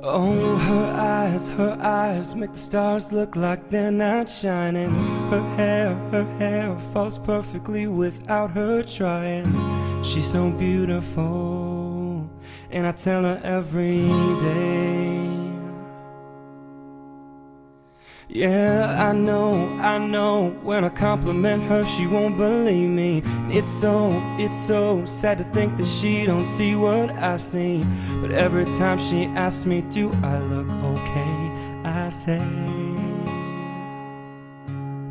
Oh, her eyes make the stars look like they're not shining. Her hair falls perfectly without her trying. She's so beautiful, and I tell her every day. Yeah, I know, when I compliment her she won't believe me. It's so sad to think that she don't see what I see. But every time she asks me, do I look okay, I say,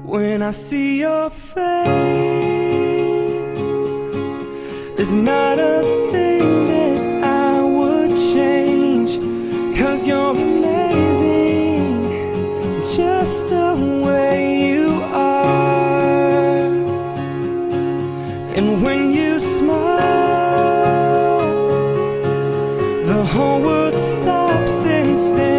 when I see your face, there's not a thing that I would change. 'Cause you're amazing, just the way you are. And when you smile, the whole world stops and stares.